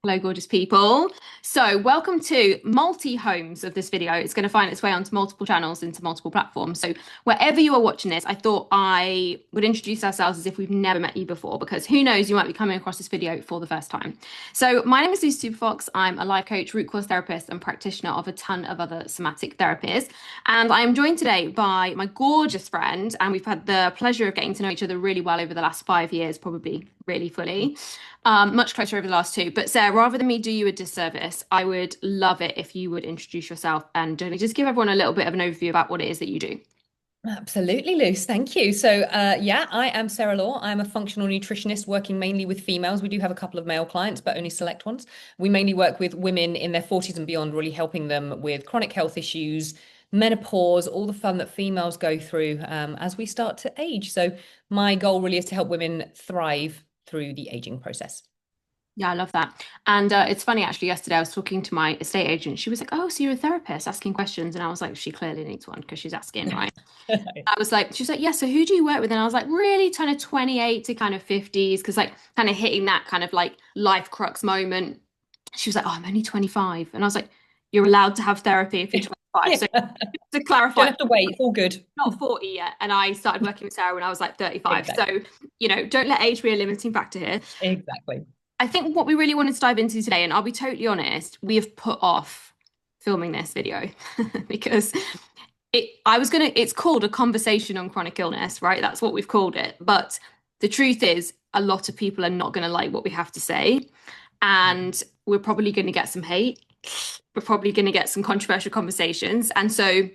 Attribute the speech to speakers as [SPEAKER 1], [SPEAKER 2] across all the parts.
[SPEAKER 1] Hello, gorgeous people. So, welcome to multi-homes of this video. It's going to find its way onto multiple channels, into multiple platforms. So, wherever you are watching this, I thought I would introduce ourselves as if we've never met you before, because who knows, you might be coming across this video for the first time. So, my name is Lucy Superfox. I'm a life coach, root cause therapist, and practitioner of a ton of other somatic therapies. And I am joined today by my gorgeous friend, and we've had the pleasure of getting to know each other really well over the last 5 years, probably really fully. Much closer over the last two. But Sarah, rather than me do you a disservice, I would love it if you would introduce yourself and just give everyone a little bit of an overview about what it is that you do.
[SPEAKER 2] Absolutely, Luce. Thank you. Yeah, I am Sarah Law. I'm a functional nutritionist working mainly with females. We do have a couple of male clients, but only select ones. We mainly work with women in their 40s and beyond, really helping them with chronic health issues, menopause, all the fun that females go through as we start to age. So my goal really is to help women thrive through the aging process.
[SPEAKER 1] Yeah, I love that. And it's funny, actually, yesterday I was talking to my estate agent. She was like, "Oh, so you're a therapist asking questions?" And I was like, "She clearly needs one because she's asking, right?" I was like, she was like, "Yeah, so who do you work with?" And I was like, really kind of 28 to kind of 50s, because like kind of hitting that kind of like life crux moment. She was like, "Oh, I'm only 25." And I was like, "You're allowed to have therapy if you're 25." So
[SPEAKER 2] Yeah.
[SPEAKER 1] to
[SPEAKER 2] Don't
[SPEAKER 1] clarify,
[SPEAKER 2] have to wait. It's all good.
[SPEAKER 1] not 40 yet. And I started working with Sarah when I was like 35. So,
[SPEAKER 2] Exactly.
[SPEAKER 1] don't let age be a limiting factor here.
[SPEAKER 2] Exactly.
[SPEAKER 1] I think what we really wanted to dive into today, and I'll be totally honest, we have put off filming this video because it's called a conversation on chronic illness, right? That's what we've called it. But the truth is, a lot of people are not going to like what we have to say. And we're probably going to get some hate. We're probably going to get some controversial conversations. And so,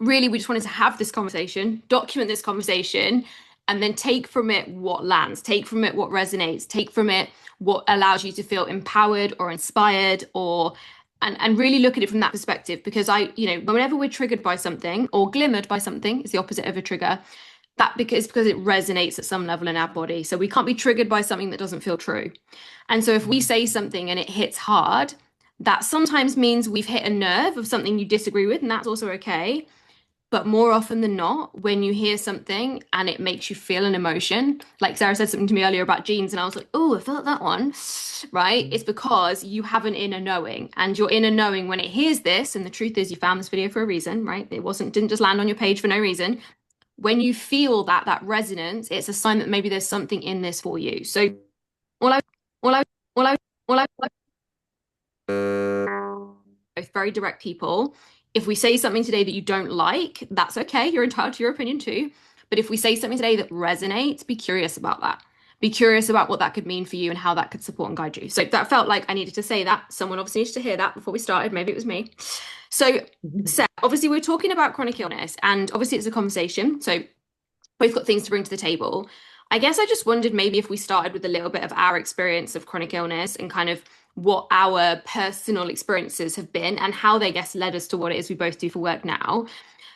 [SPEAKER 1] really, we just wanted to have this conversation, document this conversation, and then take from it what lands, take from it what resonates, take from it what allows you to feel empowered or inspired or and really look at it from that perspective. Because whenever we're triggered by something or glimmered by something, is the opposite of a trigger, because it resonates at some level in our body. So we can't be triggered by something that doesn't feel true. And so if we say something and it hits hard, that sometimes means we've hit a nerve of something you disagree with, and that's also okay. But more often than not, when you hear something and it makes you feel an emotion, like Sarah said something to me earlier about jeans, and I was like, oh, I felt that one, right? It's because you have an inner knowing, and your inner knowing, when it hears this, and the truth is, you found this video for a reason, right? Didn't just land on your page for no reason. When you feel that resonance, it's a sign that maybe there's something in this for you. So all I, all I, all I, all I, both very direct people. If we say something today that you don't like, that's okay. You're entitled to your opinion too. But if we say something today that resonates, be curious about that. Be curious about what that could mean for you and how that could support and guide you. So that felt like I needed to say that. Someone obviously needs to hear that before we started. Maybe it was me. So, obviously, we're talking about chronic illness, and obviously, it's a conversation. So, we've got things to bring to the table. I guess I just wondered maybe if we started with a little bit of our experience of chronic illness and kind of what our personal experiences have been and how they, guess, led us to what it is we both do for work now.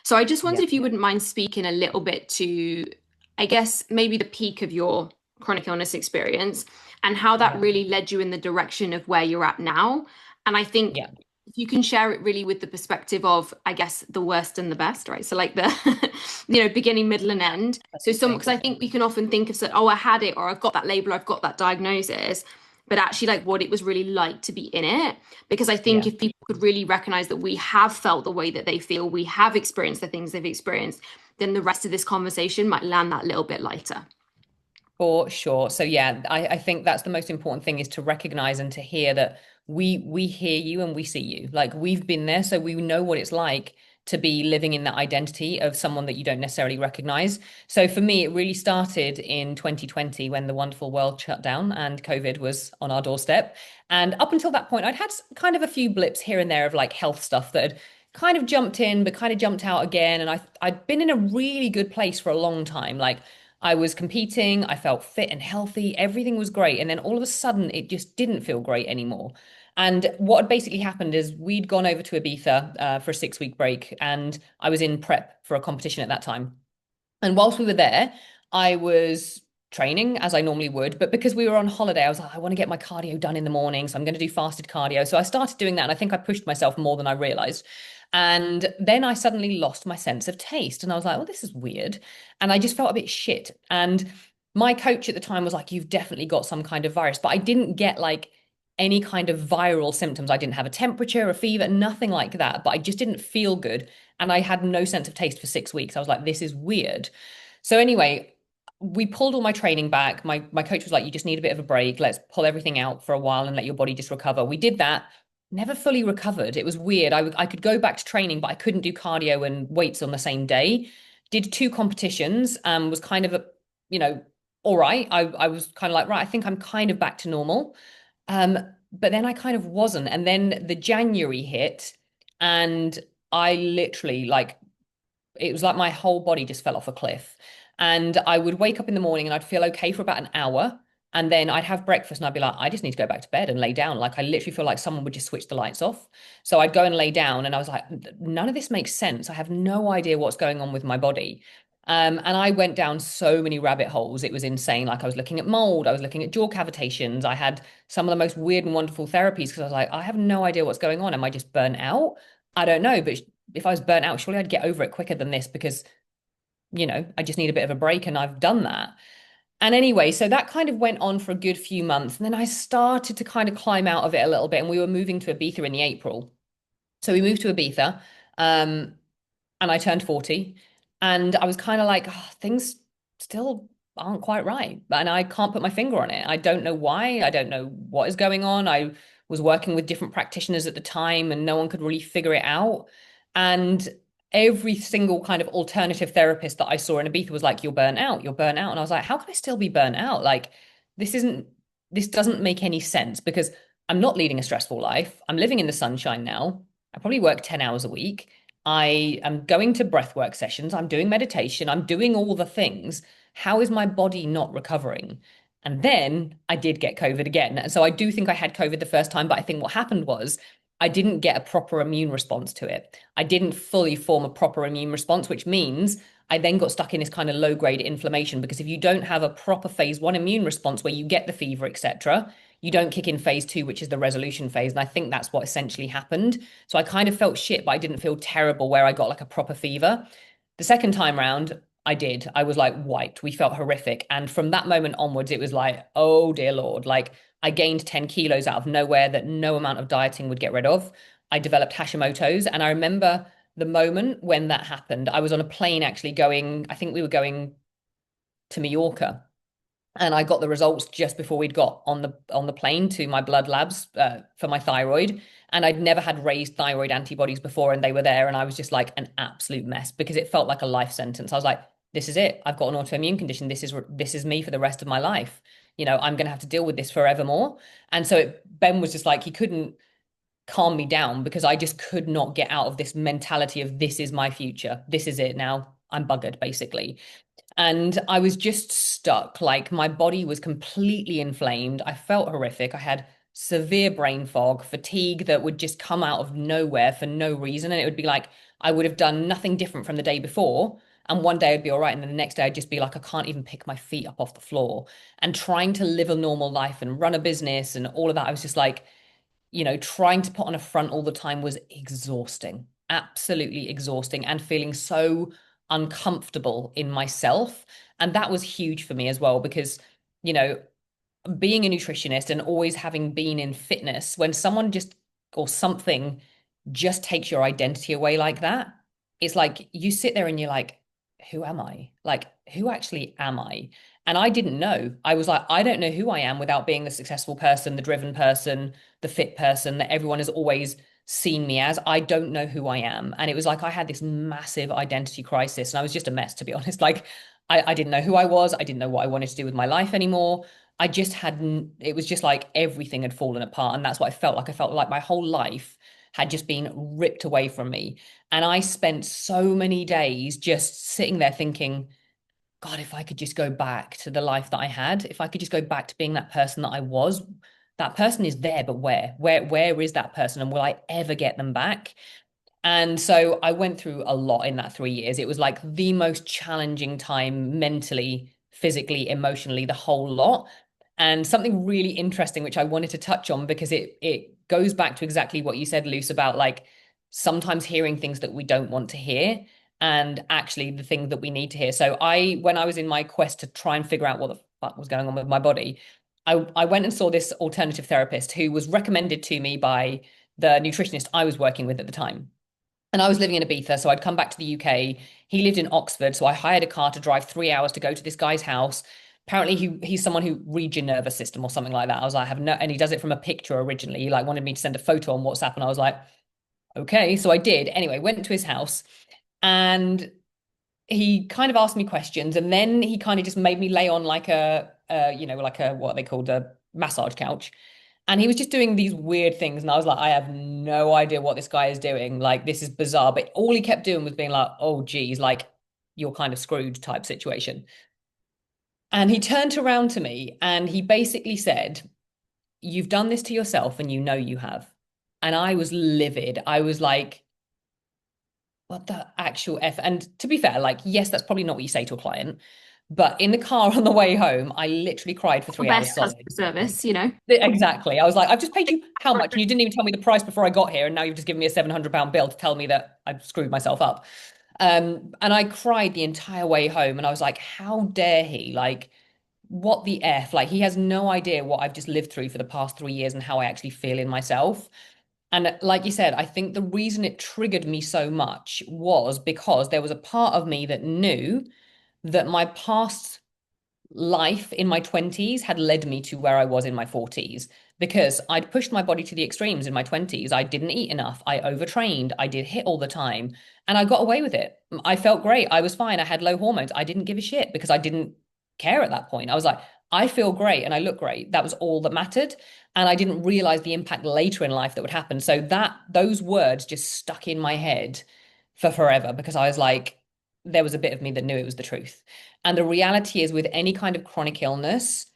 [SPEAKER 1] So I just wondered
[SPEAKER 2] Yeah.
[SPEAKER 1] if you wouldn't mind speaking a little bit to, I guess, maybe the peak of your chronic illness experience and how that
[SPEAKER 2] Yeah.
[SPEAKER 1] really led you in the direction of where you're at now. And I think
[SPEAKER 2] Yeah.
[SPEAKER 1] if you can share it really with the perspective of, I guess, the worst and the best, right? So like the, beginning, middle, and end. So because I think we can often think of, oh, I had it, or I've got that label, I've got that diagnosis, but actually like what it was really like to be in it. Because I think
[SPEAKER 2] Yeah.
[SPEAKER 1] if people could really recognize that we have felt the way that they feel, we have experienced the things they've experienced, then the rest of this conversation might land that little bit lighter.
[SPEAKER 2] For sure. So yeah, I think that's the most important thing is to recognize and to hear that we hear you and we see you. Like we've been there, so we know what it's like to be living in that identity of someone that you don't necessarily recognize. So for me, it really started in 2020 when the wonderful world shut down and COVID was on our doorstep. And up until that point, I'd had kind of a few blips here and there of like health stuff that had kind of jumped in, but kind of jumped out again. And I'd been in a really good place for a long time. Like I was competing, I felt fit and healthy, everything was great. And then all of a sudden, it just didn't feel great anymore. And what had basically happened is we'd gone over to Ibiza for a 6 week break, and I was in prep for a competition at that time. And whilst we were there, I was training as I normally would, but because we were on holiday, I was like, I want to get my cardio done in the morning, so I'm going to do fasted cardio. So I started doing that, and I think I pushed myself more than I realized. And then I suddenly lost my sense of taste, and I was like, well, this is weird. And I just felt a bit shit. And my coach at the time was like, you've definitely got some kind of virus, but I didn't get like any kind of viral symptoms. I didn't have a temperature, a fever, nothing like that, but I just didn't feel good. And I had no sense of taste for 6 weeks. I was like, this is weird. So anyway, we pulled all my training back. My coach was like, you just need a bit of a break. Let's pull everything out for a while and let your body just recover. We did that. Never fully recovered. It was weird. I could go back to training, but I couldn't do cardio and weights on the same day. Did two competitions, was kind of a, you know, all right. I was kind of like, right, I think I'm kind of back to normal. Um, but then I kind of wasn't. And then the January hit, and I literally like it was like my whole body just fell off a cliff. And I would wake up in the morning and I'd feel okay for about an hour. And then I'd have breakfast and I'd be like, I just need to go back to bed and lay down. Like I literally feel like someone would just switch the lights off. So I'd go and lay down and I was like, none of this makes sense. I have no idea what's going on with my body. And I went down so many rabbit holes. It was insane. Like I was looking at mold, I was looking at jaw cavitations. I had some of the most weird and wonderful therapies because I was like, I have no idea what's going on. Am I just burnt out? I don't know. But if I was burnt out, surely I'd get over it quicker than this because, I just need a bit of a break and I've done that. And anyway, so that kind of went on for a good few months. And then I started to kind of climb out of it a little bit. And we were moving to Ibiza in the April. So we moved to Ibiza. Um, and I turned 40 and I was kind of like, oh, things still aren't quite right. And I can't put my finger on it. I don't know why. I don't know what is going on. I was working with different practitioners at the time and no one could really figure it out. And every single kind of alternative therapist that I saw in Ibiza was like, you're burnt out, you're burnt out. And I was like, how can I still be burnt out? Like, this isn't, this doesn't make any sense because I'm not leading a stressful life. I'm living in the sunshine now. I probably work 10 hours a week. I am going to breathwork sessions. I'm doing meditation. I'm doing all the things. How is my body not recovering? And then I did get COVID again. And so I do think I had COVID the first time, but I think what happened was I didn't get a proper immune response to it. I didn't fully form a proper immune response, which means I then got stuck in this kind of low grade inflammation because if you don't have a proper phase one immune response where you get the fever, etc., you don't kick in phase two, which is the resolution phase. And I think that's what essentially happened. So I kind of felt shit, but I didn't feel terrible where I got like a proper fever. The second time round, I did. I was like wiped. We felt horrific. And from that moment onwards, it was like, oh dear Lord, like I gained 10 kilos out of nowhere that no amount of dieting would get rid of. I developed Hashimoto's. And I remember the moment when that happened, I was on a plane actually going, I think we were going to Mallorca and I got the results just before we'd got on the plane to my blood labs for my thyroid. And I'd never had raised thyroid antibodies before, and they were there, and I was just like an absolute mess because it felt like a life sentence. I was like, "This is it. I've got an autoimmune condition. This is me for the rest of my life. I'm going to have to deal with this forevermore." And so Ben was just like, he couldn't calm me down because I just could not get out of this mentality of this is my future. This is it now. I'm buggered, basically. And I was just stuck. Like my body was completely inflamed. I felt horrific. I had severe brain fog, fatigue that would just come out of nowhere for no reason. And it would be like I would have done nothing different from the day before. And one day I'd be all right. And then the next day I'd just be like, I can't even pick my feet up off the floor. And trying to live a normal life and run a business and all of that, I was just like, trying to put on a front all the time was exhausting, absolutely exhausting, and feeling so uncomfortable in myself. And that was huge for me as well, because, you know, being a nutritionist and always having been in fitness, when someone just or something just takes your identity away like that, it's like you sit there and you're like, who am I? Like, who actually am I? And I didn't know. I was like, I don't know who I am without being the successful person, the driven person, the fit person that everyone has always seen me as. I don't know who I am. And it was like I had this massive identity crisis and I was just a mess, to be honest. Like, I didn't know who I was. I didn't know what I wanted to do with my life anymore. I just hadn't, it was just like everything had fallen apart. And that's what I felt like. I felt like my whole life had just been ripped away from me. And I spent so many days just sitting there thinking, God, if I could just go back to the life that I had, if I could just go back to being that person that I was, that person is there, but where? Where is that person? And will I ever get them back? And so I went through a lot in that 3 years. It was like the most challenging time mentally, physically, emotionally, the whole lot. And something really interesting, which I wanted to touch on because it goes back to exactly what you said, Luce, about like sometimes hearing things that we don't want to hear and actually the thing that we need to hear. So when I was in my quest to try and figure out what the fuck was going on with my body, I went and saw this alternative therapist who was recommended to me by the nutritionist I was working with at the time. And I was living in Ibiza, so I'd come back to the UK. He lived in Oxford, so I hired a car to drive 3 hours to go to this guy's house. Apparently, he's someone who reads your nervous system or something like that. I was like, I have no, and he does it from a picture originally. He like wanted me to send a photo on WhatsApp, and I was like, okay, so I did. Anyway, went to his house, and he kind of asked me questions, and then he kind of just made me lay on like like a what they called a massage couch. And he was just doing these weird things. And I was like, I have no idea what this guy is doing. Like, this is bizarre. But all he kept doing was being like, oh, geez, like you're kind of screwed type situation. And he turned around to me and he basically said, you've done this to yourself and you know you have. And I was livid. I was like, what the actual F? And to be fair, like, yes, that's probably not what you say to a client. But in the car on the way home, I literally cried for
[SPEAKER 1] The
[SPEAKER 2] 3 hours
[SPEAKER 1] best customer
[SPEAKER 2] solid.
[SPEAKER 1] service, you know.
[SPEAKER 2] Exactly. I was like, I've just paid you how much? And you didn't even tell me the price before I got here. And now you've just given me a £700 bill to tell me that I've screwed myself up. And I cried the entire way home. And I was like, how dare he? Like, what the F? Like, he has no idea what I've just lived through for the past 3 years and how I actually feel in myself. And like you said, I think the reason it triggered me so much was because there was a part of me that knew that my past life in my 20s had led me to where I was in my 40s because I'd pushed my body to the extremes in my 20s. I didn't eat enough. I overtrained. I did hit all the time and I got away with it. I felt great. I was fine. I had low hormones. I didn't give a shit because I didn't care at that point. I was like, I feel great and I look great. That was all that mattered. And I didn't realize the impact later in life that would happen. So that those words just stuck in my head for forever because I was like, there was a bit of me that knew it was the truth. And the reality is, with any kind of chronic illness,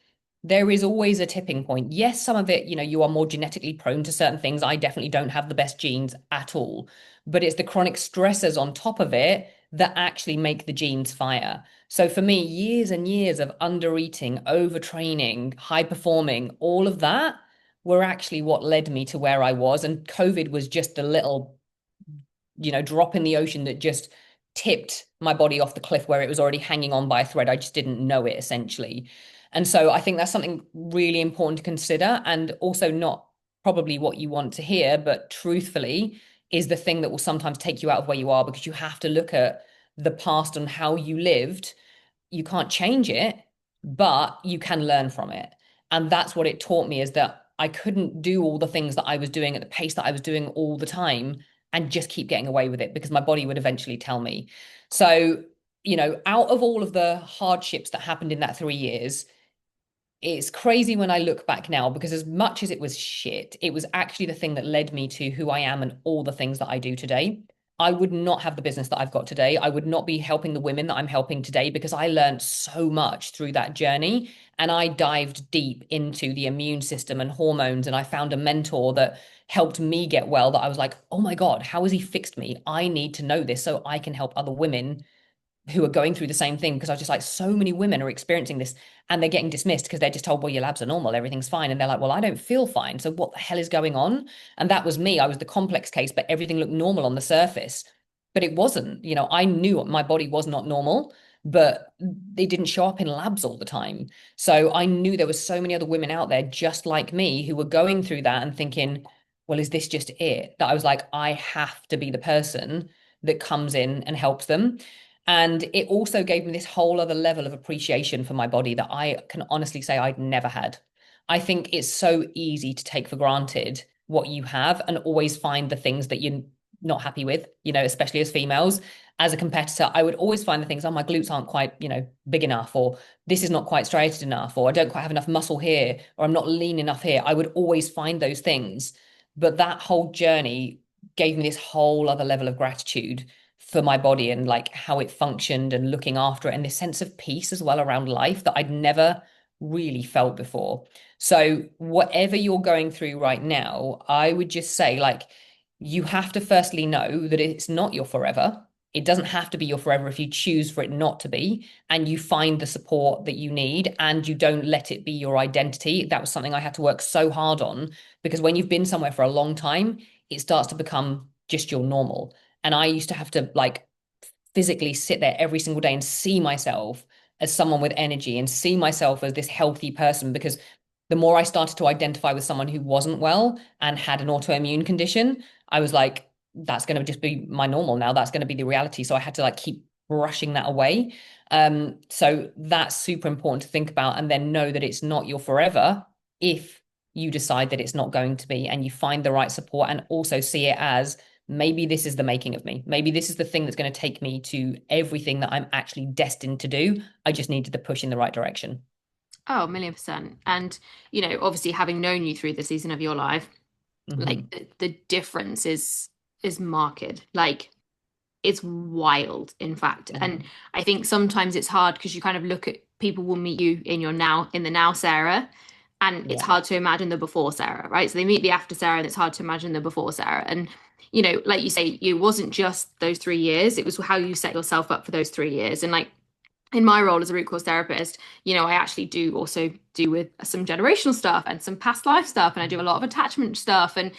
[SPEAKER 2] there is always a tipping point. Yes, some of it, you are more genetically prone to certain things. I definitely don't have the best genes at all, but it's the chronic stressors on top of it that actually make the genes fire. So for me, years and years of undereating, overtraining, high performing, all of that were actually what led me to where I was. And COVID was just a little drop in the ocean that just tipped my body off the cliff where it was already hanging on by a thread. I just didn't know it essentially. And so I think that's something really important to consider and also not probably what you want to hear, but truthfully is the thing that will sometimes take you out of where you are because you have to look at the past and how you lived. You can't change it, but you can learn from it. And that's what it taught me is that I couldn't do all the things that I was doing at the pace that I was doing all the time and just keep getting away with it because my body would eventually tell me. So, out of all of the hardships that happened in that 3 years, it's crazy when I look back now because as much as it was shit, it was actually the thing that led me to who I am and all the things that I do today. I would not have the business that I've got today. I would not be helping the women that I'm helping today because I learned so much through that journey. And I dived deep into the immune system and hormones. And I found a mentor that helped me get well that I was like, oh my God, how has he fixed me? I need to know this so I can help other women who are going through the same thing because I was just like, so many women are experiencing this and they're getting dismissed because they're just told, well, your labs are normal, everything's fine. And they're like, well, I don't feel fine. So what the hell is going on? And that was me. I was the complex case, but everything looked normal on the surface. But it wasn't. I knew my body was not normal, but they didn't show up in labs all the time. So I knew there were so many other women out there just like me who were going through that and thinking, well, is this just it? That I was like, I have to be the person that comes in and helps them. And it also gave me this whole other level of appreciation for my body that I can honestly say I'd never had. I think it's so easy to take for granted what you have and always find the things that you're not happy with, especially as females. As a competitor, I would always find the things, oh, my glutes aren't quite, big enough, or this is not quite striated enough, or I don't quite have enough muscle here, or I'm not lean enough here. I would always find those things. But that whole journey gave me this whole other level of gratitude for my body and like how it functioned and looking after it and this sense of peace as well around life that I'd never really felt before. So whatever you're going through right now, I would just say like you have to firstly know that it's not your forever. It doesn't have to be your forever if you choose for it not to be, and you find the support that you need and you don't let it be your identity. That was something I had to work so hard on because when you've been somewhere for a long time, it starts to become just your normal. And I used to have to like physically sit there every single day and see myself as someone with energy and see myself as this healthy person because The more I started to identify with someone who wasn't well and had an autoimmune condition, I was like, that's going to just be my normal now. That's going to be the reality. So I had to like keep brushing that away. So that's super important to think about, and then know that it's not your forever if you decide that it's not going to be, and you find the right support, and also see it as maybe this is the making of me. Maybe this is the thing that's going to take me to everything that I'm actually destined to do. I just needed to push in the right direction.
[SPEAKER 1] Oh, 1,000,000%. And, obviously having known you through the season of your life, like
[SPEAKER 2] Hmm.
[SPEAKER 1] the difference is marked. Like it's wild, in fact.
[SPEAKER 2] Yeah.
[SPEAKER 1] And I think sometimes it's hard because you kind of look at people will meet you in the now Sarah, and it's
[SPEAKER 2] Yeah.
[SPEAKER 1] hard to imagine the before Sarah, right? So they meet the after Sarah, and it's hard to imagine the before Sarah. And like you say, it wasn't just those 3 years, it was how you set yourself up for those 3 years. And like in my role as a root cause therapist, I actually do also do with some generational stuff and some past life stuff, and I do a lot of attachment stuff. And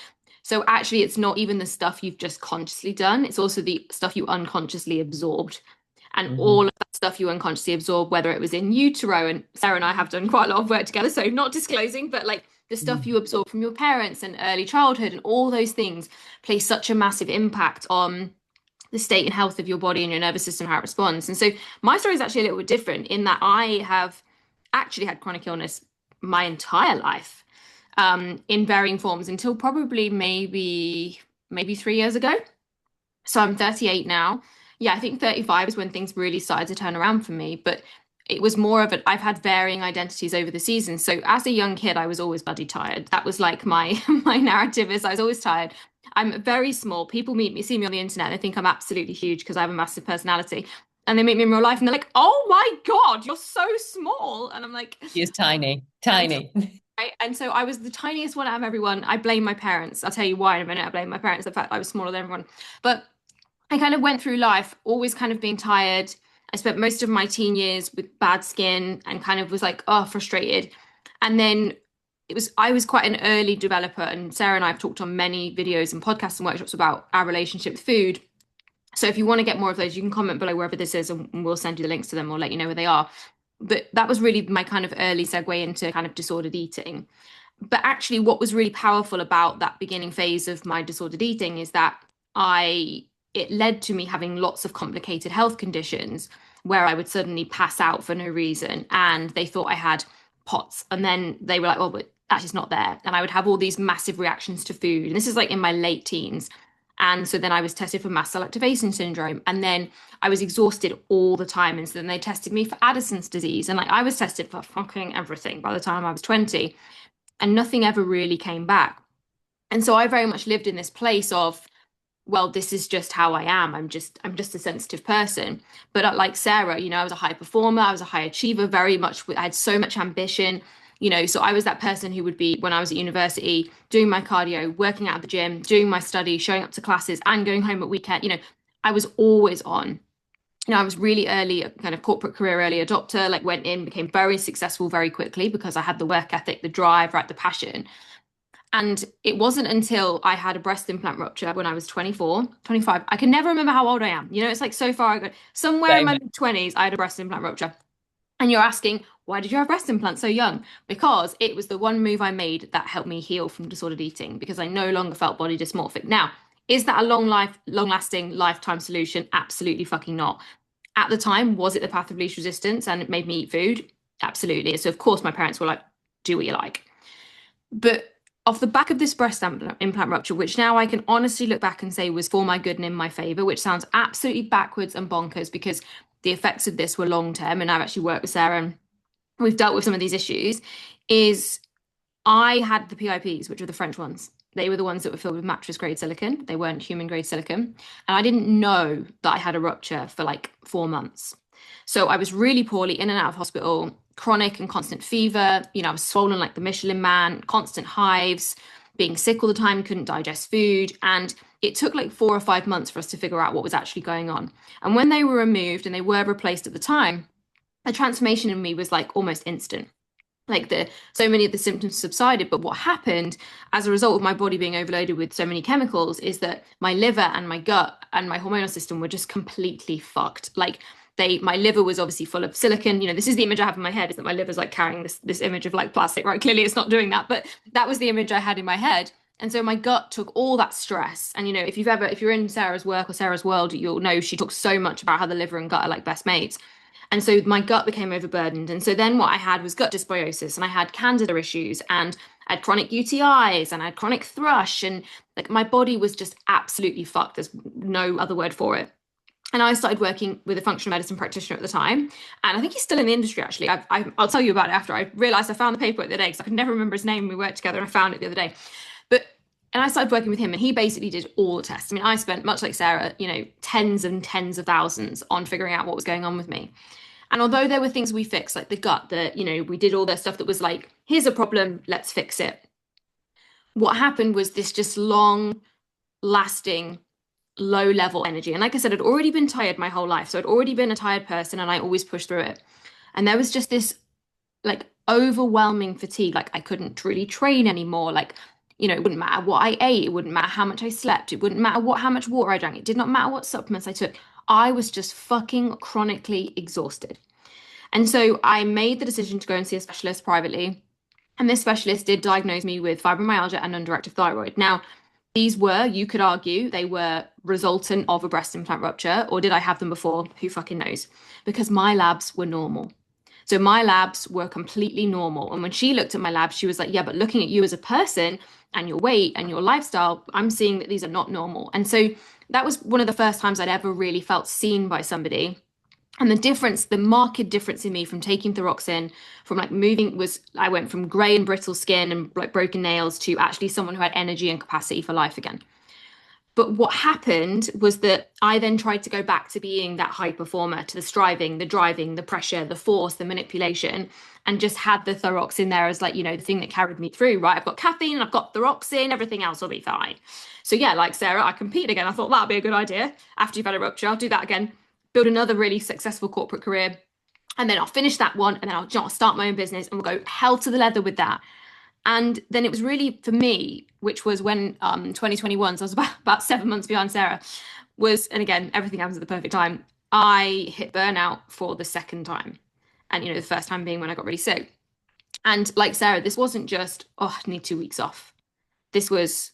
[SPEAKER 1] so actually, it's not even the stuff you've just consciously done, it's also the stuff you unconsciously absorbed. And all
[SPEAKER 2] Hmm.
[SPEAKER 1] of that stuff you unconsciously absorb, whether it was in utero, and Sarah and I have done quite a lot of work together, so not disclosing, but like the stuff you absorb from your parents and early childhood and all those things play such a massive impact on the state and health of your body and your nervous system, how it responds. And so my story is actually a little bit different in that I have actually had chronic illness my entire life, in varying forms until probably maybe 3 years ago. So I'm 38 now. Yeah, I think 35 is when things really started to turn around for me. But it was more of I've had varying identities over the seasons. So as a young kid, I was always bloody tired. That was like my my narrative is I was always tired. I'm very small. People see me on the internet, and they think I'm absolutely huge because I have a massive personality. And they meet me in real life and they're like, "Oh my God, you're so small." And I'm like,
[SPEAKER 2] She is tiny,
[SPEAKER 1] I'm
[SPEAKER 2] tiny.
[SPEAKER 1] right? And so I was the tiniest one out of everyone. I blame my parents. I'll tell you why in a minute. I blame my parents, the fact I was smaller than everyone. But I kind of went through life always kind of being tired. I spent most of my teen years with bad skin and kind of was like, oh, frustrated. And then I was quite an early developer, and Sarah and I have talked on many videos and podcasts and workshops about our relationship with food. So if you want to get more of those, you can comment below wherever this is, and we'll send you the links to them or let you know where they are. But that was really my kind of early segue into kind of disordered eating. But actually, what was really powerful about that beginning phase of my disordered eating is that I it led to me having lots of complicated health conditions where I would suddenly pass out for no reason, and they thought I had POTS, and then they were like, "Oh, but that's just not there." And I would have all these massive reactions to food, and this is like in my late teens. And so then I was tested for mast cell activation syndrome, and then I was exhausted all the time, and so then they tested me for Addison's disease, and like I was tested for fucking everything by the time I was 20, and nothing ever really came back. And so I very much lived in this place of, well, this is just how I am. I'm just a sensitive person. But like Sarah, I was a high performer, I was a high achiever, very much. I had so much ambition. So I was that person who would be, when I was at university, doing my cardio, working out at the gym, doing my study, showing up to classes, and going home at weekend. I was always on. I was really early, kind of corporate career early adopter, like went in, became very successful very quickly because I had the work ethic, the drive, right, the passion. And it wasn't until I had a breast implant rupture when I was 24, 25. I can never remember how old I am. It's like so far ago. Somewhere in my
[SPEAKER 2] Same.
[SPEAKER 1] mid-20s, I had a breast implant rupture. And you're asking, why did you have breast implants so young? Because it was the one move I made that helped me heal from disordered eating because I no longer felt body dysmorphic. Now, is that a long-lasting lifetime solution? Absolutely fucking not. At the time, was it the path of least resistance and it made me eat food? Absolutely. So of course my parents were like, do what you like. But off the back of this breast implant rupture, which now I can honestly look back and say was for my good and in my favor, which sounds absolutely backwards and bonkers because the effects of this were long term, and I've actually worked with Sarah and we've dealt with some of these issues, is I had the PIPs, which were the French ones. They were the ones that were filled with mattress grade silicon. They weren't human grade silicon. And I didn't know that I had a rupture for like 4 months. So I was really poorly, in and out of hospital, chronic and constant fever. I was swollen like the Michelin man, constant hives, being sick all the time, couldn't digest food. And it took like 4 or 5 months for us to figure out what was actually going on. And when they were removed and they were replaced at the time, the transformation in me was like almost instant. Like so many of the symptoms subsided, but what happened as a result of my body being overloaded with so many chemicals is that my liver and my gut and my hormonal system were just completely fucked. Like My liver was obviously full of silicon. You know, this is the image I have in my head, is that my liver's like carrying this image of like plastic, right? Clearly it's not doing that, but that was the image I had in my head. And so my gut took all that stress. And, you know, if you're in Sarah's work or Sarah's world, you'll know she talks so much about how the liver and gut are like best mates. And so my gut became overburdened. And so then what I had was gut dysbiosis, and I had candida issues, and I had chronic UTIs, and I had chronic thrush, and like my body was just absolutely fucked. There's no other word for it. And I started working with a functional medicine practitioner at the time. And I think he's still in the industry, actually. I'll tell you about it after. I realized I found the paperwork the other day because I could never remember his name. We worked together and I found it the other day. And I started working with him, and he basically did all the tests. I mean, I spent, much like Sarah, you know, tens and tens of thousands on figuring out what was going on with me. And although there were things we fixed, like the gut, that, you know, we did all the stuff that was like, here's a problem, let's fix it. What happened was this just long lasting, low level energy. And like I said, I'd already been tired my whole life. So I'd already been a tired person, and I always pushed through it. And there was just this like overwhelming fatigue. Like I couldn't really train anymore. Like, you know, it wouldn't matter what I ate. It wouldn't matter how much I slept. It wouldn't matter how much water I drank. It did not matter what supplements I took. I was just fucking chronically exhausted. And so I made the decision to go and see a specialist privately. And this specialist did diagnose me with fibromyalgia and underactive thyroid. Now, these were, you could argue, they were resultant of a breast implant rupture, or did I have them before? Who fucking knows? Because my labs were normal. So my labs were completely normal. And when she looked at my labs, she was like, yeah, but looking at you as a person and your weight and your lifestyle, I'm seeing that these are not normal. And so that was one of the first times I'd ever really felt seen by somebody. And the difference, the marked difference in me from taking thyroxine, from like moving, was I went from grey and brittle skin and like broken nails to actually someone who had energy and capacity for life again. But what happened was that I then tried to go back to being that high performer, to the striving, the driving, the pressure, the force, the manipulation, and just had the thyroxine there as like, you know, the thing that carried me through, right? I've got caffeine, I've got thyroxine, everything else will be fine. So yeah, like Sarah, I competed again. I thought that'd be a good idea. After you've had a rupture, I'll do that again, build another really successful corporate career. And then I'll finish that one, and then I'll start my own business, and we'll go hell to the leather with that. And then it was really for me, which was when 2021, so I was about 7 months behind Sarah, was, and again, everything happens at the perfect time. I hit burnout for the second time. And, you know, the first time being when I got really sick. And like Sarah, this wasn't just, oh, I need 2 weeks off. This was,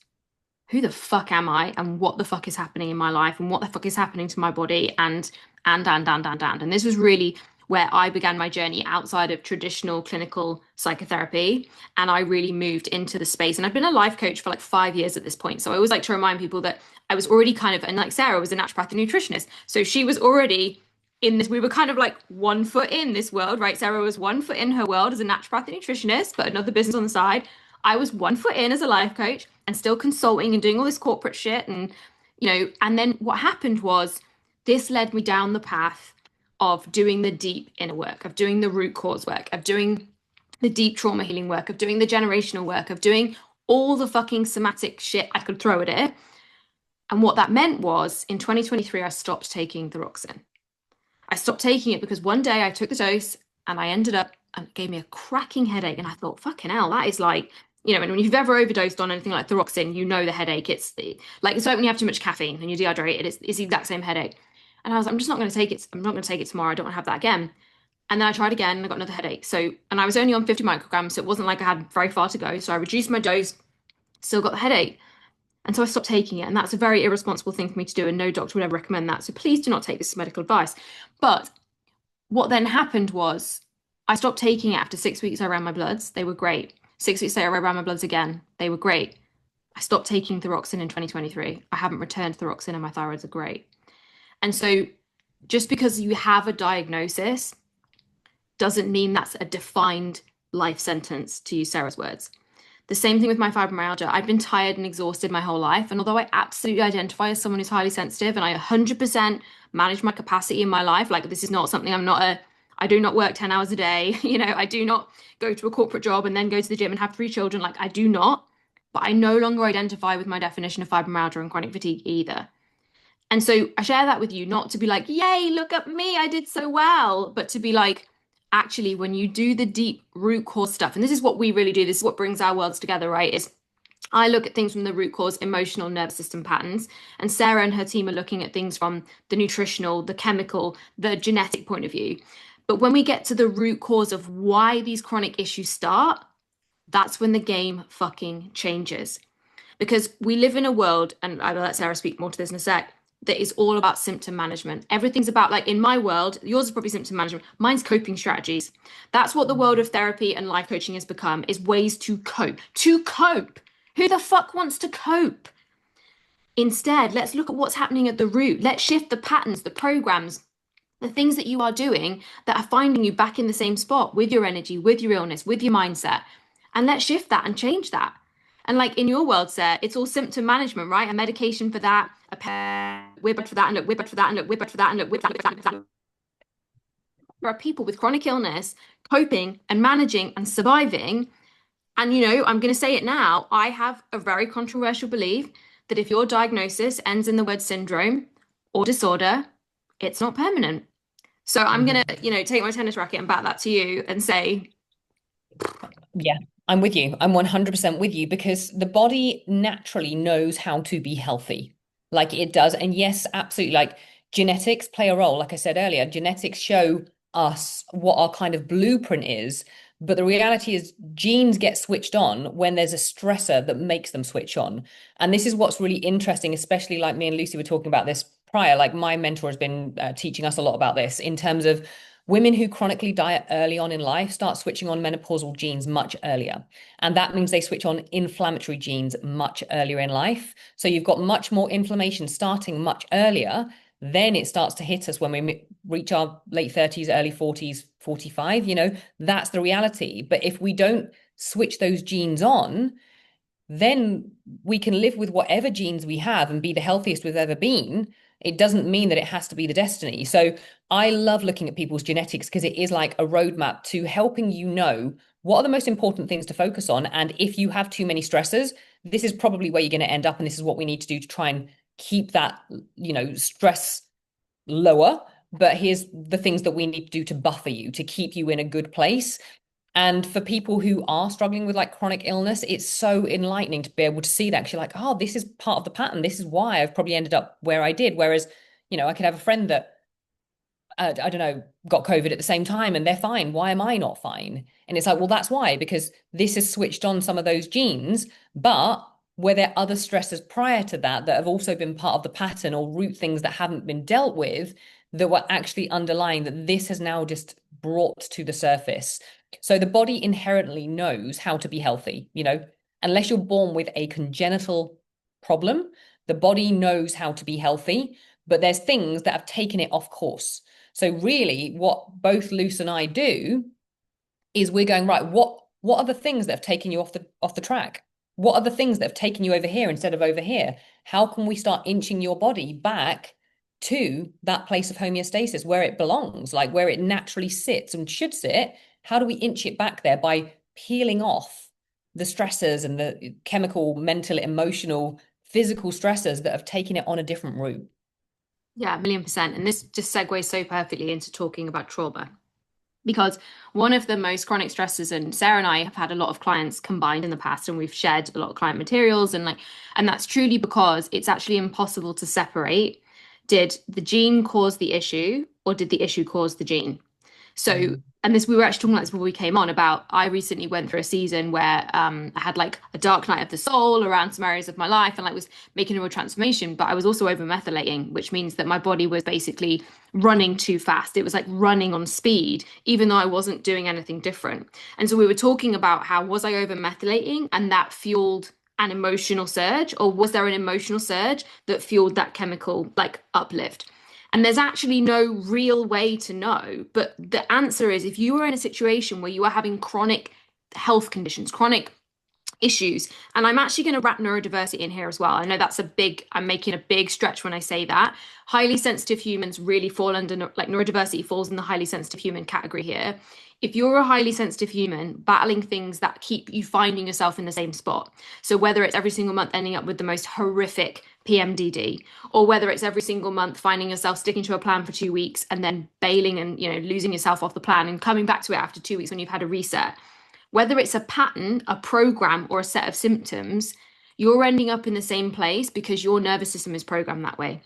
[SPEAKER 1] who the fuck am I? And what the fuck is happening in my life? And what the fuck is happening to my body? And. And this was really where I began my journey outside of traditional clinical psychotherapy. And I really moved into the space. And I've been a life coach for like 5 years at this point. So I always like to remind people that I was already kind of, and like Sarah was a naturopathic nutritionist. So she was already in this, we were kind of like 1 foot in this world, right? Sarah was 1 foot in her world as a naturopathic nutritionist, but another business on the side. I was 1 foot in as a life coach and still consulting and doing all this corporate shit. And, you know, and then what happened was this led me down the path of doing the deep inner work, of doing the root cause work, of doing the deep trauma healing work, of doing the generational work, of doing all the fucking somatic shit I could throw at it. And what that meant was in 2023, I stopped taking thyroxine. I stopped taking it because one day I took the dose and I ended up, and it gave me a cracking headache. And I thought, fucking hell, that is like, you know, and when you've ever overdosed on anything like thyroxine, you know the headache. It's like, it's like when you have too much caffeine and you're dehydrated, it's the exact same headache. And I was, I'm just not going to take it. I'm not going to take it tomorrow. I don't want to have that again. And then I tried again and I got another headache. So, and I was only on 50 micrograms. So it wasn't like I had very far to go. So I reduced my dose, still got the headache. And so I stopped taking it. And that's a very irresponsible thing for me to do. And no doctor would ever recommend that. So please do not take this as medical advice. But what then happened was I stopped taking it after 6 weeks. I ran my bloods. They were great. 6 weeks later, I ran my bloods again. They were great. I stopped taking thyroxine in 2023. I haven't returned thyroxine and my thyroids are great. And so just because you have a diagnosis doesn't mean that's a defined life sentence, to use Sarah's words. The same thing with my fibromyalgia. I've been tired and exhausted my whole life. And although I absolutely identify as someone who's highly sensitive and I 100% manage my capacity in my life, like this is not something I do not work 10 hours a day. You know, I do not go to a corporate job and then go to the gym and have 3 children. Like I do not, but I no longer identify with my definition of fibromyalgia and chronic fatigue either. And so I share that with you, not to be like, yay, look at me, I did so well, but to be like, actually, when you do the deep root cause stuff, and this is what we really do, this is what brings our worlds together, right? Is I look at things from the root cause, emotional nervous system patterns, and Sarah and her team are looking at things from the nutritional, the chemical, the genetic point of view. But when we get to the root cause of why these chronic issues start, that's when the game fucking changes. Because we live in a world, and I will let Sarah speak more to this in a sec, that is all about symptom management. Everything's about, like, in my world, yours is probably symptom management, mine's coping strategies. That's what the world of therapy and life coaching has become, is ways to cope. To cope. Who the fuck wants to cope? Instead, let's look at what's happening at the root. Let's shift the patterns, the programs, the things that you are doing that are finding you back in the same spot with your energy, with your illness, with your mindset. And let's shift that and change that. And like in your world, Sarah, it's all symptom management, right? A medication for that, we're bad for that, and look, we're bad for that, and look, we're bad for that, and look, we're bad for that. There are people with chronic illness coping and managing and surviving. And, you know, I'm going to say it now. I have a very controversial belief that if your diagnosis ends in the word syndrome or disorder, it's not permanent. So I'm going to, you know, take my tennis racket and bat that to you and say,
[SPEAKER 2] Yeah, I'm with you. I'm 100% with you because the body naturally knows how to be healthy. Like it does. And yes, absolutely. Like genetics play a role. Like I said earlier, genetics show us what our kind of blueprint is. But the reality is, genes get switched on when there's a stressor that makes them switch on. And this is what's really interesting, especially like me and Lucy were talking about this prior. Like my mentor has been teaching us a lot about this in terms of women who chronically diet early on in life start switching on menopausal genes much earlier. And that means they switch on inflammatory genes much earlier in life. So you've got much more inflammation starting much earlier. Then it starts to hit us when we reach our late 30s, early 40s, 45. You know, that's the reality. But if we don't switch those genes on, then we can live with whatever genes we have and be the healthiest we've ever been. It doesn't mean that it has to be the destiny. So I love looking at people's genetics because it is like a roadmap to helping you know what are the most important things to focus on. And if you have too many stressors, this is probably where you're going to end up. And this is what we need to do to try and keep that, you know, stress lower. But here's the things that we need to do to buffer you, to keep you in a good place. And for people who are struggling with like chronic illness, it's so enlightening to be able to see that. Because you're like, oh, this is part of the pattern. This is why I've probably ended up where I did. Whereas, you know, I could have a friend that, I don't know, got COVID at the same time and they're fine. Why am I not fine? And it's like, well, that's why, because this has switched on some of those genes, but were there other stressors prior to that that have also been part of the pattern or root things that haven't been dealt with that were actually underlying that this has now just brought to the surface? So the body inherently knows how to be healthy, you know, unless you're born with a congenital problem, the body knows how to be healthy, but there's things that have taken it off course. So really what both Luce and I do is we're going, right, what are the things that have taken you off the track? What are the things that have taken you over here instead of over here? How can we start inching your body back to that place of homeostasis where it belongs, like where it naturally sits and should sit? How do we inch it back there by peeling off the stressors and the chemical, mental, emotional, physical stressors that have taken it on a different route?
[SPEAKER 1] yeah, 1,000,000%. And this just segues so perfectly into talking about trauma. Because one of the most chronic stresses, and Sarah and I have had a lot of clients combined in the past, and we've shared a lot of client materials, and that's truly because it's actually impossible to separate. Did the gene cause the issue, or did the issue cause the gene? So, and this, we were actually talking about this before we came on about, I recently went through a season where I had like a dark night of the soul around some areas of my life and like was making a real transformation, but I was also over methylating, which means that my body was basically running too fast. It was like running on speed, even though I wasn't doing anything different. And so we were talking about how was I over methylating and that fueled an emotional surge, or was there an emotional surge that fueled that chemical like uplift? And there's actually no real way to know. But the answer is if you are in a situation where you are having chronic health conditions, chronic issues, and I'm actually going to wrap neurodiversity in here as well. I know that's a big, I'm making a big stretch when I say that. Highly sensitive humans really fall under, like neurodiversity falls in the highly sensitive human category here. If you're a highly sensitive human battling things that keep you finding yourself in the same spot, so whether it's every single month ending up with the most horrific PMDD, or whether it's every single month finding yourself sticking to a plan for 2 weeks and then bailing and, you know, losing yourself off the plan and coming back to it after 2 weeks when you've had a reset, whether it's a pattern, a program, or a set of symptoms, you're ending up in the same place because your nervous system is programmed that way.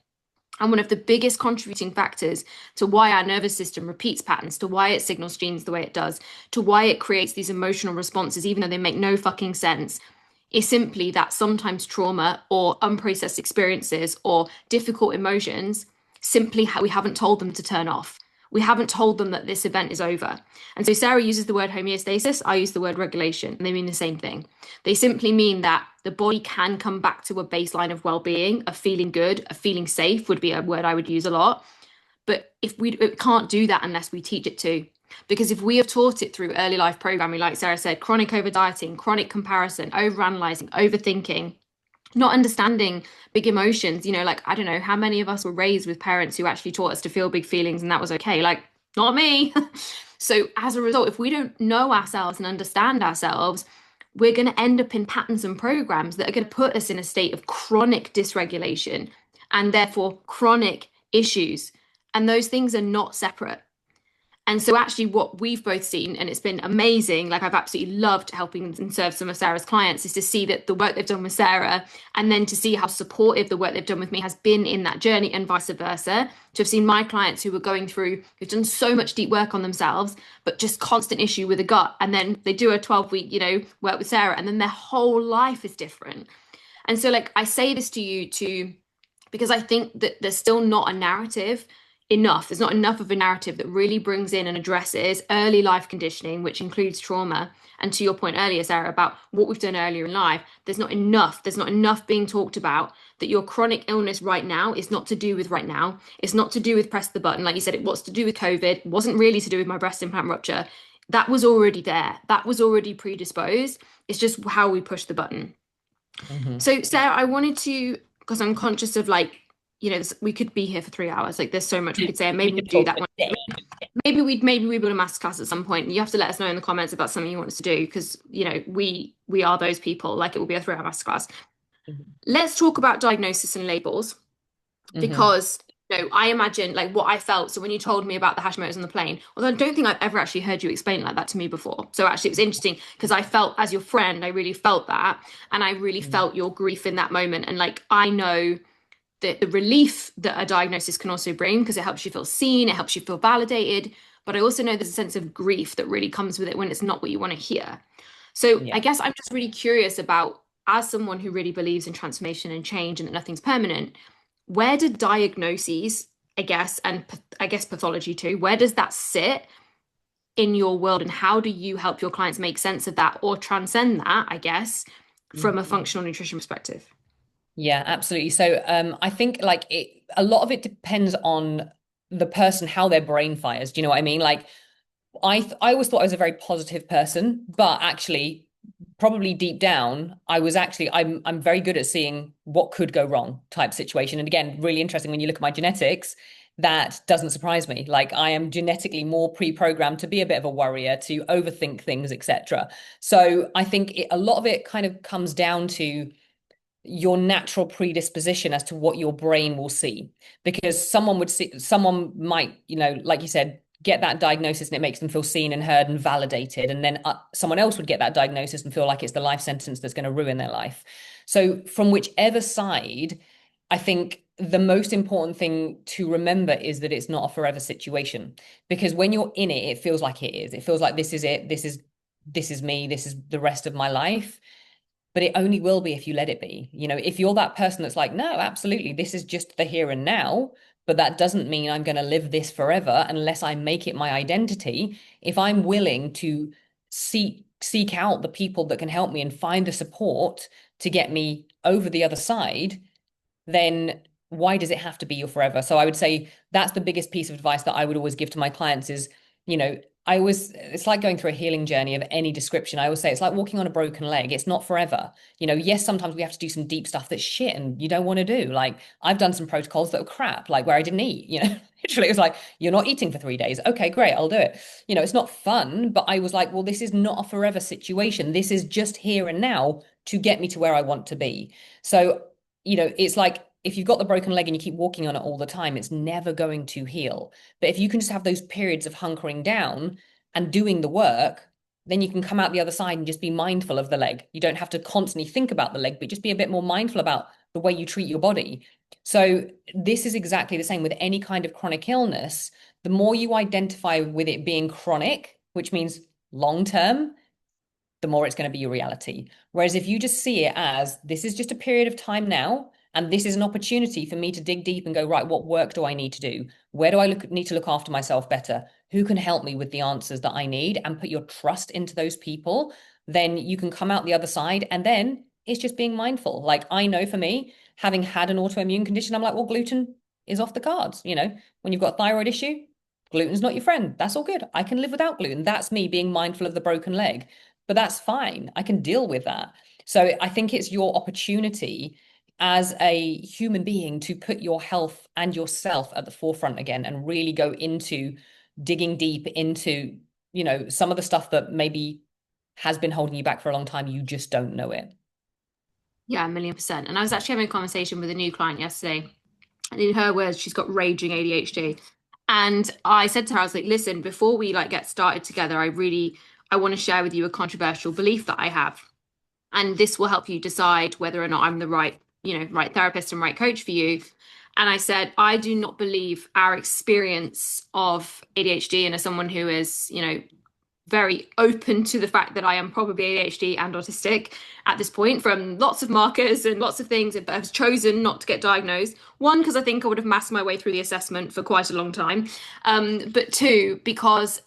[SPEAKER 1] And one of the biggest contributing factors to why our nervous system repeats patterns, to why it signals genes the way it does, to why it creates these emotional responses, even though they make no fucking sense, is simply that sometimes trauma or unprocessed experiences or difficult emotions simply we haven't told them to turn off. We haven't told them that this event is over. And so Sarah uses the word homeostasis, I use the word regulation, and they mean the same thing. They simply mean that the body can come back to a baseline of well-being, of feeling good, of feeling safe would be a word I would use a lot. But if we it can't do that unless we teach it to. Because if we have taught it through early life programming, like Sarah said, chronic over dieting, chronic comparison, over analyzing, overthinking, not understanding big emotions, like, I don't know, how many of us were raised with parents who actually taught us to feel big feelings and that was okay? Like, not me. So as a result, if we don't know ourselves and understand ourselves, we're going to end up in patterns and programs that are going to put us in a state of chronic dysregulation and therefore chronic issues. And those things are not separate. And so actually what we've both seen, and it's been amazing, like I've absolutely loved helping and serve some of Sarah's clients, is to see that the work they've done with Sarah and then to see how supportive the work they've done with me has been in that journey and vice versa. To have seen my clients who were going through, who've done so much deep work on themselves, but just constant issue with the gut. And then they do a 12-week, work with Sarah and then their whole life is different. And so like I say this to you because I think that there's still not a narrative enough. There's not enough of a narrative that really brings in and addresses early life conditioning, which includes trauma. And to your point earlier, Sarah, about what we've done earlier in life, there's not enough. There's not enough being talked about that your chronic illness right now is not to do with right now. It's not to do with press the button. Like you said, it was to do with COVID. It wasn't really to do with my breast implant rupture. That was already there. That was already predisposed. It's just how we push the button.
[SPEAKER 2] Mm-hmm.
[SPEAKER 1] So, Sarah, I wanted to, because I'm conscious of like, we could be here for 3 hours. Like, there's so much we could say, and maybe we do that one. Maybe we build a masterclass at some point. You have to let us know in the comments about something you want us to do, because we are those people. Like, it will be a 3 hour masterclass. Mm-hmm. Let's talk about diagnosis and labels, because I imagine like what I felt. So when you told me about the Hashimoto's on the plane, although I don't think I've ever actually heard you explain like that to me before. So actually it was interesting because I felt, as your friend, I really felt that, and I really felt your grief in that moment. And like, I know the relief that a diagnosis can also bring, because it helps you feel seen, it helps you feel validated. But I also know there's a sense of grief that really comes with it when it's not what you want to hear. So I guess I'm just really curious about, as someone who really believes in transformation and change and that nothing's permanent, where do diagnoses, I guess, and I guess pathology too, where does that sit in your world, and how do you help your clients make sense of that or transcend that, I guess, from a functional nutrition perspective?
[SPEAKER 2] Yeah, absolutely. So I think like a lot of it depends on the person, how their brain fires. Do you know what I mean? Like I always thought I was a very positive person, but actually probably deep down, I'm very good at seeing what could go wrong type situation. And again, really interesting when you look at my genetics, that doesn't surprise me. Like I am genetically more pre-programmed to be a bit of a worrier, to overthink things, etc. So I think a lot of it kind of comes down to your natural predisposition as to what your brain will see, because someone might, like you said, get that diagnosis and it makes them feel seen and heard and validated, and then someone else would get that diagnosis and feel like it's the life sentence that's going to ruin their life. So from whichever side, I think the most important thing to remember is that it's not a forever situation, because when you're in it, it feels like it is. It feels like this is it, this is me, this is the rest of my life. But it only will be if you let it be. If you're that person that's like, no, absolutely, this is just the here and now, but that doesn't mean I'm going to live this forever unless I make it my identity. If I'm willing to seek out the people that can help me and find the support to get me over the other side, then why does it have to be your forever? So I would say that's the biggest piece of advice that I would always give to my clients is, it's like going through a healing journey of any description. I always say it's like walking on a broken leg. It's not forever. Yes, sometimes we have to do some deep stuff that's shit and you don't want to do. Like I've done some protocols that were crap, like where I didn't eat, literally it was like, you're not eating for 3 days. Okay, great, I'll do it. It's not fun, but I was like, well, this is not a forever situation. This is just here and now to get me to where I want to be. So, it's like, if you've got the broken leg and you keep walking on it all the time, it's never going to heal. But if you can just have those periods of hunkering down and doing the work, then you can come out the other side and just be mindful of the leg. You don't have to constantly think about the leg, but just be a bit more mindful about the way you treat your body. So this is exactly the same with any kind of chronic illness. The more you identify with it being chronic, which means long term, the more it's going to be your reality. Whereas if you just see it as this is just a period of time now, and this is an opportunity for me to dig deep and go, right, what work do I need to do? Where do I need to look after myself better? Who can help me with the answers that I need? And put your trust into those people, then you can come out the other side. And then it's just being mindful. Like I know for me, having had an autoimmune condition, I'm like, well, gluten is off the cards. You know, when you've got a thyroid issue, gluten's not your friend. That's all good. I can live without gluten. That's me being mindful of the broken leg, but that's fine. I can deal with that. So I think it's your opportunity as a human being to put your health and yourself at the forefront again and really go into digging deep into, you know, some of the stuff that maybe has been holding you back for a long time. You just don't know it.
[SPEAKER 1] Yeah, 1,000,000%. And I was actually having a conversation with a new client yesterday. And in her words, she's got raging ADHD. And I said to her, I was like, listen, before we like get started together, I want to share with you a controversial belief that I have. And this will help you decide whether or not I'm the right, right therapist and right coach for you. And I said, I do not believe our experience of ADHD, and as someone who is, very open to the fact that I am probably ADHD and autistic at this point from lots of markers and lots of things, but I've chosen not to get diagnosed. One, because I think I would have masked my way through the assessment for quite a long time. But two, because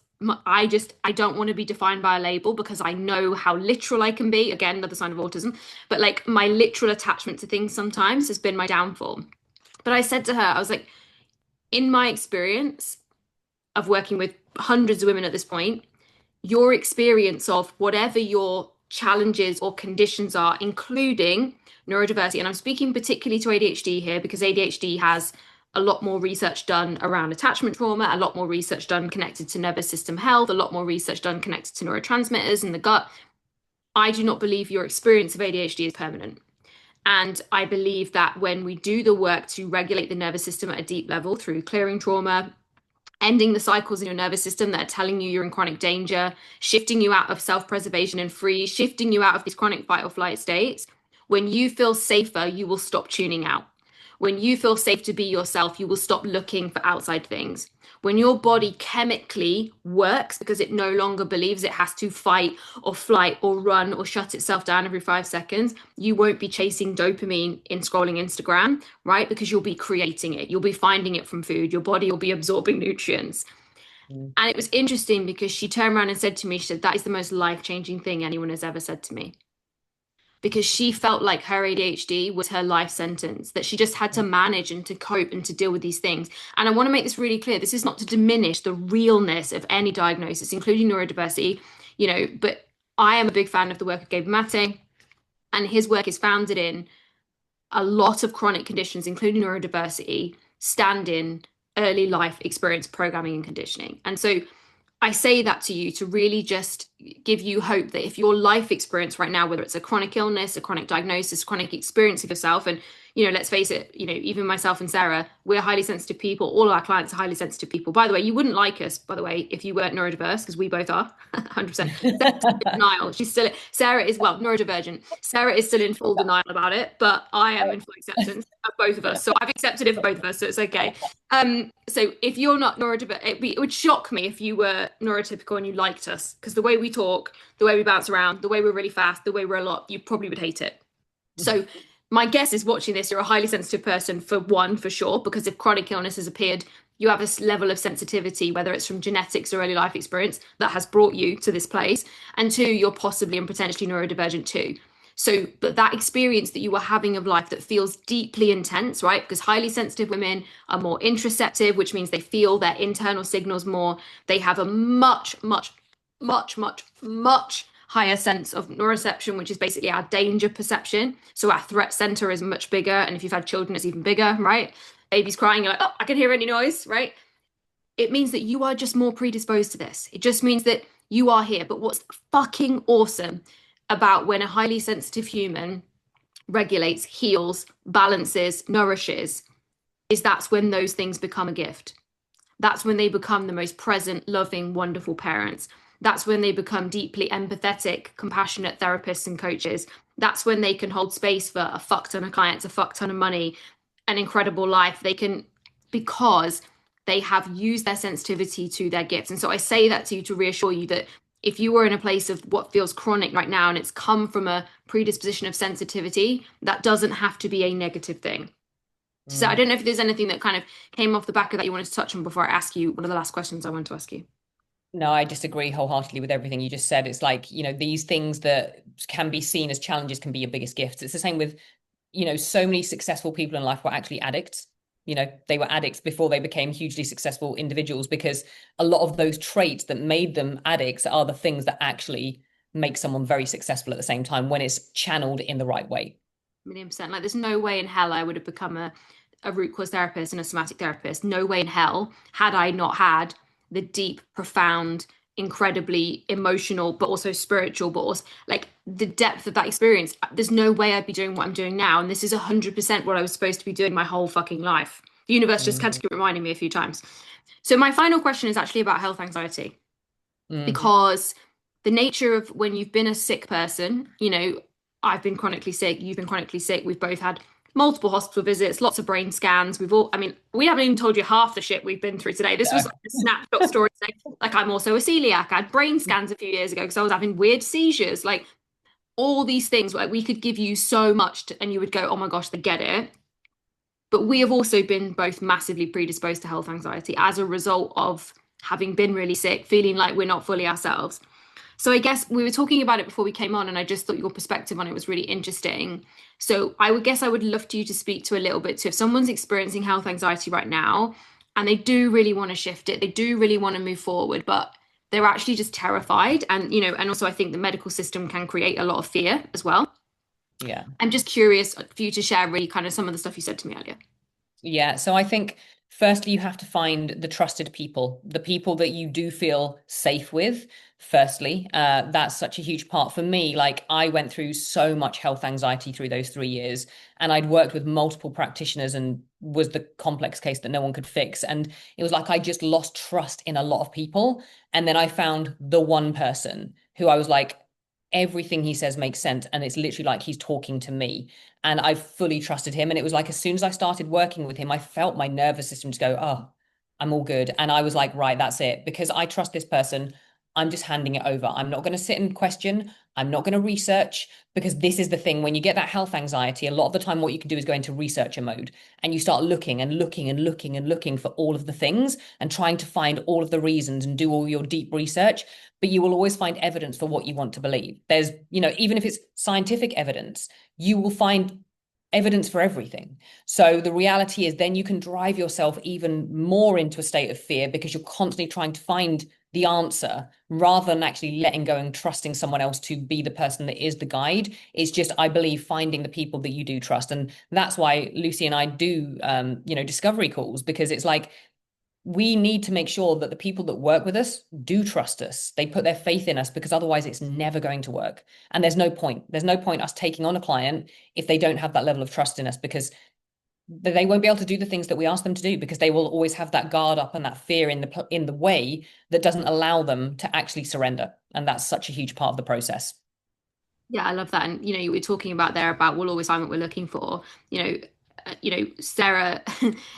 [SPEAKER 1] I don't want to be defined by a label because I know how literal I can be. Again, another sign of autism. But like my literal attachment to things sometimes has been my downfall. But I said to her, I was like, in my experience of working with hundreds of women at this point, your experience of whatever your challenges or conditions are, including neurodiversity, and I'm speaking particularly to ADHD here because ADHD has a lot more research done around attachment trauma, a lot more research done connected to nervous system health, a lot more research done connected to neurotransmitters in the gut. I do not believe your experience of ADHD is permanent. And I believe that when we do the work to regulate the nervous system at a deep level through clearing trauma, ending the cycles in your nervous system that are telling you you're in chronic danger, shifting you out of self-preservation and freeze, shifting you out of these chronic fight or flight states. When you feel safer, you will stop tuning out. When you feel safe to be yourself, you will stop looking for outside things. When your body chemically works because it no longer believes it has to fight or flight or run or shut itself down every 5 seconds, you won't be chasing dopamine in scrolling Instagram, right? Because you'll be creating it. You'll be finding it from food. Your body will be absorbing nutrients.
[SPEAKER 2] Mm.
[SPEAKER 1] And it was interesting because she turned around and said to me, she said, that is the most life-changing thing anyone has ever said to me. Because she felt like her ADHD was her life sentence, that she just had to manage and to cope and to deal with these things. And I want to make this really clear. This is not to diminish the realness of any diagnosis, including neurodiversity, but I am a big fan of the work of Gabe Mate, and his work is founded in a lot of chronic conditions, including neurodiversity, stand in early life experience programming and conditioning. And so I say that to you to really just give you hope that if your life experience right now, whether it's a chronic illness, a chronic diagnosis, chronic experience of yourself, and let's face it, even myself and Sarah, we're highly sensitive people. All of our clients are highly sensitive people. By the way, you wouldn't like us, by the way, if you weren't neurodiverse, because we both are 100%. Denial. Sarah is, well, neurodivergent. Sarah is still in full denial about it, but I am in full acceptance of both of us. So I've accepted it for both of us, so it's okay. So if you're not neurodivergent, it would shock me if you were neurotypical and you liked us, because the way we talk, the way we bounce around, the way we're really fast, the way we're a lot, you probably would hate it. So my guess is watching this, you're a highly sensitive person for sure, because if chronic illness has appeared, you have a level of sensitivity, whether it's from genetics or early life experience, that has brought you to this place. And two, you're possibly and potentially neurodivergent too. So, but that experience that you are having of life that feels deeply intense, right? Because highly sensitive women are more interoceptive, which means they feel their internal signals more. They have a much, much, much, much, much higher sense of neuroception, which is basically our danger perception. So our threat center is much bigger. And if you've had children, it's even bigger, right? Baby's crying, you're like, oh, I can hear any noise, right? It means that you are just more predisposed to this. It just means that you are here. But what's fucking awesome about when a highly sensitive human regulates, heals, balances, nourishes, is that's when those things become a gift. That's when they become the most present, loving, wonderful parents. That's when they become deeply empathetic, compassionate therapists and coaches. That's when they can hold space for a fuck ton of clients, a fuck ton of money, an incredible life. They can, because they have used their sensitivity to their gifts. And so I say that to you to reassure you that if you were in a place of what feels chronic right now and it's come from a predisposition of sensitivity, that doesn't have to be a negative thing. So I
[SPEAKER 2] Mm.
[SPEAKER 1] don't know if there's anything that kind of came off the back of that you wanted to touch on before I ask you one of the last questions I want to ask you.
[SPEAKER 2] No, I disagree wholeheartedly with everything you just said. It's like, these things that can be seen as challenges can be your biggest gifts. It's the same with, so many successful people in life were actually addicts. They were addicts before they became hugely successful individuals, because a lot of those traits that made them addicts are the things that actually make someone very successful at the same time when it's channeled in the right way.
[SPEAKER 1] 1,000,000%. Like, there's no way in hell I would have become a root cause therapist and a somatic therapist. No way in hell had I not had the deep, profound, incredibly emotional, but also spiritual, but also like the depth of that experience. There's no way I'd be doing what I'm doing now. And this is 100% what I was supposed to be doing my whole fucking life. The universe just had to
[SPEAKER 2] Mhm.
[SPEAKER 1] keep reminding me a few times. So my final question is actually about health anxiety,
[SPEAKER 2] Mm.
[SPEAKER 1] because the nature of when you've been a sick person, I've been chronically sick, you've been chronically sick, we've both had multiple hospital visits, lots of brain scans. I mean, we haven't even told you half the shit we've been through today. This was like a snapshot story today. Like, I'm also a celiac. I had brain scans a few years ago because I was having weird seizures. Like, all these things, like, we could give you so much and you would go, oh my gosh, they get it. But we have also been both massively predisposed to health anxiety as a result of having been really sick, feeling like we're not fully ourselves. So I guess we were talking about it before we came on, and I just thought your perspective on it was really interesting. So I would guess I would love to you to speak to a little bit to if someone's experiencing health anxiety right now and they do really want to shift it, they do really want to move forward, but they're actually just terrified. And and also I think the medical system can create a lot of fear as well.
[SPEAKER 2] Yeah.
[SPEAKER 1] I'm just curious for you to share really kind of some of the stuff you said to me earlier.
[SPEAKER 2] Yeah. So I think firstly, you have to find the trusted people, the people that you do feel safe with. Firstly, that's such a huge part for me. Like, I went through so much health anxiety through those 3 years, and I'd worked with multiple practitioners and was the complex case that no one could fix. And it was like I just lost trust in a lot of people. And then I found the one person who I was like, everything he says makes sense. And it's literally like he's talking to me, and I fully trusted him. And it was like, as soon as I started working with him, I felt my nervous system just go, oh, I'm all good. And I was like, right, that's it. Because I trust this person. I'm just handing it over. I'm not going to sit and question. I'm not going to research, because this is the thing. When you get that health anxiety, a lot of the time, what you can do is go into researcher mode, and you start looking and looking and looking and looking for all of the things and trying to find all of the reasons and do all your deep research. But you will always find evidence for what you want to believe. There's, even if it's scientific evidence, you will find evidence for everything. So the reality is then you can drive yourself even more into a state of fear, because you're constantly trying to find the answer rather than actually letting go and trusting someone else to be the person that is the guide. It's just, I believe, finding the people that you do trust. And that's why Lucy and I do, discovery calls, because it's like, we need to make sure that the people that work with us do trust us. They put their faith in us, because otherwise it's never going to work. And there's no point. There's no point us taking on a client if they don't have that level of trust in us, because they won't be able to do the things that we ask them to do, because they will always have that guard up and that fear in the way that doesn't allow them to actually surrender. And that's such a huge part of the process.
[SPEAKER 1] Yeah, I love that. And you were talking about there about we'll always find what we're looking for. Sarah,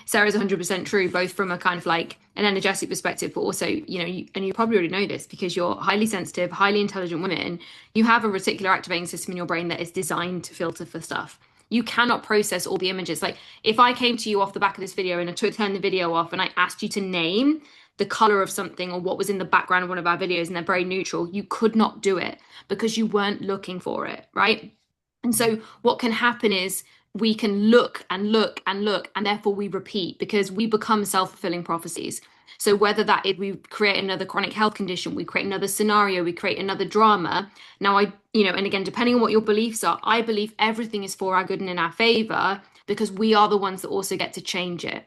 [SPEAKER 1] Sarah's 100% true, both from a kind of like an energetic perspective, but also, and you probably already know this because you're highly sensitive, highly intelligent women. You have a reticular activating system in your brain that is designed to filter for stuff. You cannot process all the images. Like, if I came to you off the back of this video and I turned the video off and I asked you to name the color of something or what was in the background of one of our videos and they're very neutral, you could not do it because you weren't looking for it, right? And so what can happen is we can look and look and look, and therefore we repeat because we become self-fulfilling prophecies. So whether that is we create another chronic health condition, we create another scenario, we create another drama. Now and again, depending on what your beliefs are, I believe everything is for our good and in our favor, because we are the ones that also get to change it.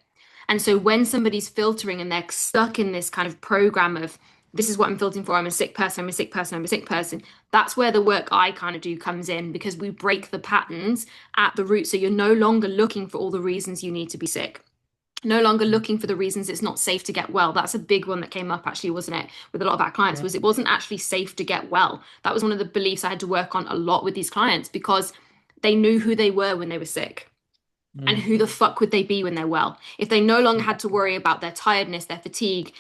[SPEAKER 1] And so when somebody's filtering and they're stuck in this kind of program of this is what I'm filtering for, I'm a sick person, I'm a sick person, I'm a sick person, that's where the work I kind of do comes in, because we break the patterns at the root. So you're no longer looking for all the reasons you need to be sick. no longer looking for the reasons it's not safe to get well. That's a big one that came up actually, wasn't it, with a lot of our clients, was it wasn't actually safe to get well. That was one of the beliefs I had to work on a lot with these clients, because they knew who they were when they were sick. And
[SPEAKER 2] Mm.
[SPEAKER 1] who the fuck would they be when they're well? If they no longer
[SPEAKER 2] Yeah.
[SPEAKER 1] had to worry about their tiredness, their fatigue,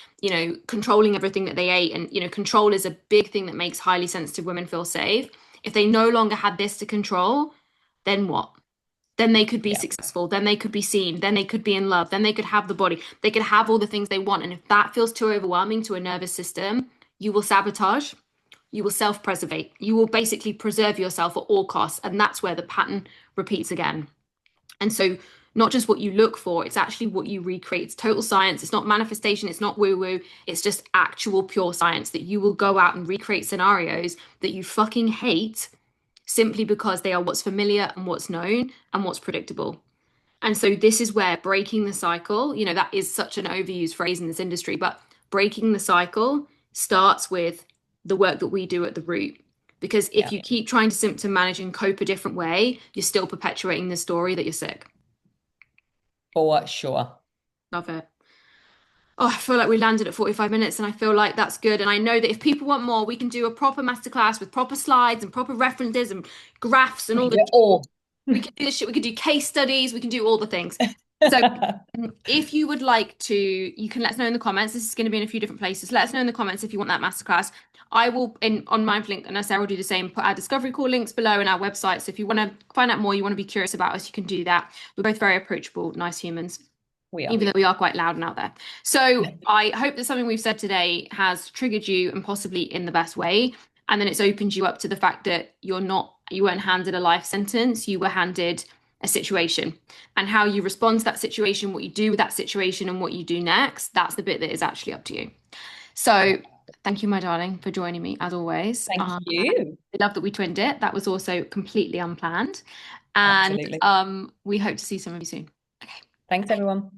[SPEAKER 1] controlling everything that they ate, and, control is a big thing that makes highly sensitive women feel safe. If they no longer had this to control, then what? Then they could be
[SPEAKER 2] Yeah.
[SPEAKER 1] successful, then they could be seen, then they could be in love, then they could have the body, they could have all the things they want. And if that feels too overwhelming to a nervous system, you will sabotage, you will self-preservate, you will basically preserve yourself at all costs. And that's where the pattern repeats again. And so, not just what you look for, it's actually what you recreate. It's total science. It's not manifestation. It's not woo woo. It's just actual pure science that you will go out and recreate scenarios that you fucking hate, simply because they are what's familiar and what's known and what's predictable. And so, this is where breaking the cycle, that is such an overused phrase in this industry, but breaking the cycle starts with the work that we do at the root. Because if
[SPEAKER 2] Yeah.
[SPEAKER 1] you keep trying to symptom manage and cope a different way, you're still perpetuating the story that you're sick.
[SPEAKER 2] For sure.
[SPEAKER 1] Love it. Oh, I feel like we landed at 45 minutes, and I feel like that's good. And I know that if people want more, we can do a proper masterclass with proper slides and proper references and graphs and
[SPEAKER 2] We
[SPEAKER 1] all
[SPEAKER 2] can do
[SPEAKER 1] the
[SPEAKER 2] it all.
[SPEAKER 1] we can do this shit. We can do case studies. We can do all the things. So if you would like to, you can let us know in the comments. This is going to be in a few different places. Let us know in the comments if you want that masterclass. I will, on Mindflink, and Sarah will do the same, put our discovery call links below in our website. So if you want to find out more, you want to be curious about us, you can do that. We're both very approachable, nice humans,
[SPEAKER 2] We are.
[SPEAKER 1] even though we are quite loud and out there. So I hope that something we've said today has triggered you, and possibly in the best way. And then it's opened you up to the fact that you weren't handed a life sentence, you were handed a situation. And how you respond to that situation, what you do with that situation, and what you do next, that's the bit that is actually up to you. So thank you, my darling, for joining me as always.
[SPEAKER 2] Thank you.
[SPEAKER 1] I love that we twinned it. That was also completely unplanned. And
[SPEAKER 2] Absolutely.
[SPEAKER 1] we hope to see some of you soon. Okay.
[SPEAKER 2] Thanks, everyone.